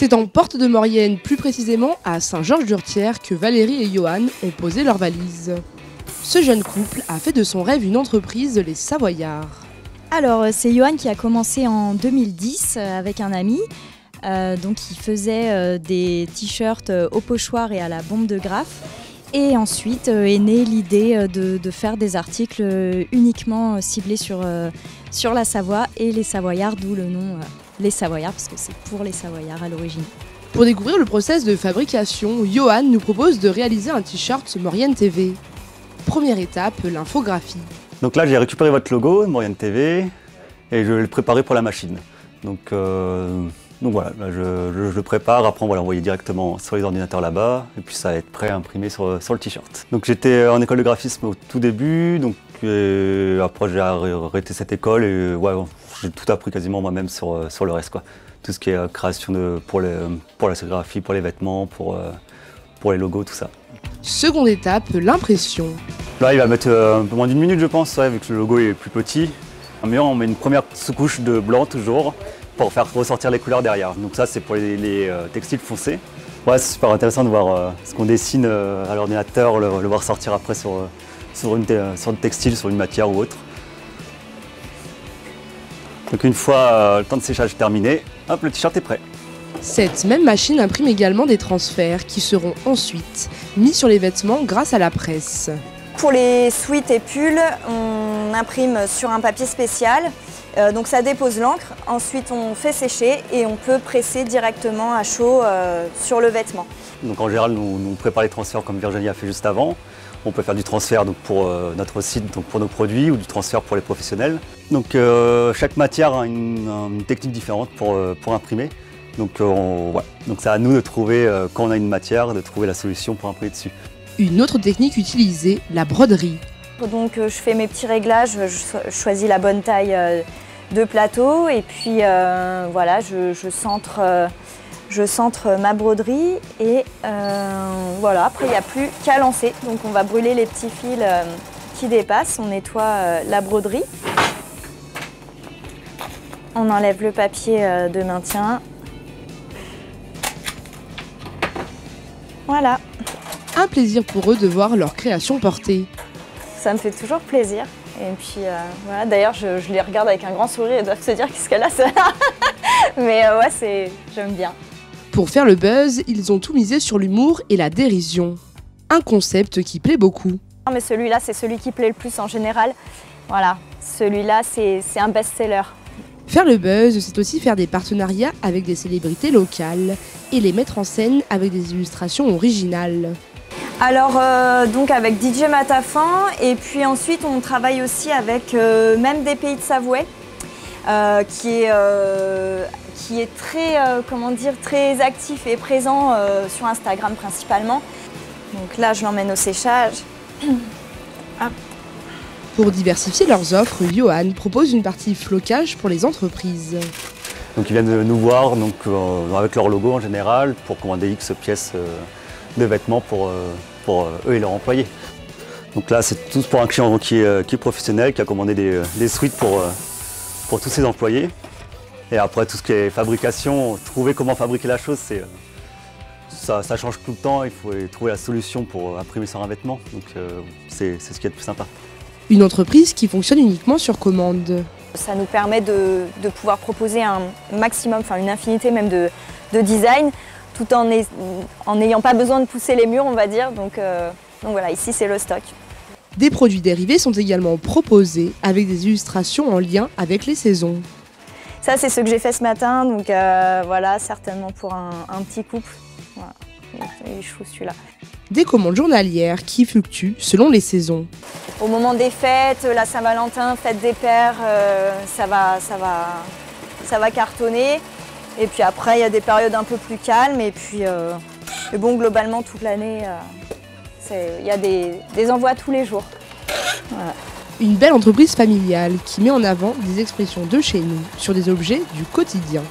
C'est en Porte de Maurienne, plus précisément à Saint-Georges-d'Urtière, que Valérie et Johan ont posé leurs valises. Ce jeune couple a fait de son rêve une entreprise, les Savoyards. Alors, c'est Johan qui a commencé en 2010 avec un ami. Donc, il faisait des t-shirts au pochoir et à la bombe de graphe. Et ensuite est née l'idée de faire des articles uniquement ciblés sur la Savoie et les Savoyards, d'où le nom Les Savoyards, parce que c'est pour les Savoyards à l'origine. Pour découvrir le process de fabrication, Johan nous propose de réaliser un t-shirt Maurienne TV. Première étape, l'infographie. Donc là, j'ai récupéré votre logo, Maurienne TV, et je vais le préparer pour la machine. Donc voilà, là, je le prépare, après on va l'envoyer directement sur les ordinateurs là-bas, et puis ça va être prêt à imprimer sur le t-shirt. Donc j'étais en école de graphisme au tout début, donc après j'ai arrêté cette école, et ouais, j'ai tout appris quasiment moi-même sur le reste, quoi. Tout ce qui est création pour la sérigraphie, pour les vêtements, pour les logos, tout ça. Seconde étape, l'impression. Là, il va mettre un peu moins d'une minute, je pense, ouais, vu que le logo est plus petit. Mieux, on met une première sous-couche de blanc toujours pour faire ressortir les couleurs derrière. Donc ça, c'est pour les textiles foncés. Ouais, c'est super intéressant de voir ce qu'on dessine à l'ordinateur, le voir sortir après sur le textile, sur une matière ou autre. Donc une fois le temps de séchage terminé, hop, le t-shirt est prêt. Cette même machine imprime également des transferts qui seront ensuite mis sur les vêtements grâce à la presse. Pour les sweats et pulls, on imprime sur un papier spécial, donc ça dépose l'encre. Ensuite on fait sécher et on peut presser directement à chaud sur le vêtement. Donc en général, nous préparons les transferts comme Virginie a fait juste avant. On peut faire du transfert donc, pour notre site, donc pour nos produits, ou du transfert pour les professionnels. Donc chaque matière a une technique différente pour imprimer. Donc ouais. Donc c'est à nous de trouver, quand on a une matière, de trouver la solution pour imprimer dessus. Une autre technique utilisée, la broderie. Donc je fais mes petits réglages, je choisis la bonne taille de plateau et puis voilà, je centre ma broderie et voilà, après il n'y a plus qu'à lancer. Donc on va brûler les petits fils qui dépassent, on nettoie la broderie. On enlève le papier de maintien. Voilà. Un plaisir pour eux de voir leur création portée. Ça me fait toujours plaisir. Et puis voilà, d'ailleurs je les regarde avec un grand sourire et doivent se dire qu'est-ce qu'elle a ça. Mais ouais, j'aime bien. Pour faire le buzz, ils ont tout misé sur l'humour et la dérision. Un concept qui plaît beaucoup. Mais celui-là, c'est celui qui plaît le plus en général. Voilà, celui-là, c'est un best-seller. Faire le buzz, c'est aussi faire des partenariats avec des célébrités locales et les mettre en scène avec des illustrations originales. Alors donc avec DJ Matafan et puis ensuite on travaille aussi avec même des pays de Savoie qui est très, comment dire, très actif et présent sur Instagram principalement. Donc là je l'emmène au séchage. Hop. Pour diversifier leurs offres, Johan propose une partie flocage pour les entreprises. Donc ils viennent nous voir donc, avec leur logo en général pour commander X pièces de vêtements pour eux et leurs employés. Donc là c'est tout pour un client qui est professionnel, qui a commandé des suites pour tous ses employés. Et après tout ce qui est fabrication, trouver comment fabriquer la chose, ça change tout le temps, il faut trouver la solution pour imprimer sur un vêtement. Donc c'est ce qui est le plus sympa. Une entreprise qui fonctionne uniquement sur commande. Ça nous permet de pouvoir proposer un maximum, enfin une infinité même de design, tout en n'ayant pas besoin de pousser les murs, on va dire. Donc voilà, ici c'est le stock. Des produits dérivés sont également proposés avec des illustrations en lien avec les saisons. Ça c'est ce que j'ai fait ce matin, donc voilà, certainement pour un petit couple. Voilà, il est chou celui-là. Des commandes journalières qui fluctuent selon les saisons. Au moment des fêtes, la Saint-Valentin, fête des pères, ça va cartonner. Et puis après, il y a des périodes un peu plus calmes. Et puis, mais bon, globalement, toute l'année, il y a des envois tous les jours. Voilà. Une belle entreprise familiale qui met en avant des expressions de chez nous sur des objets du quotidien.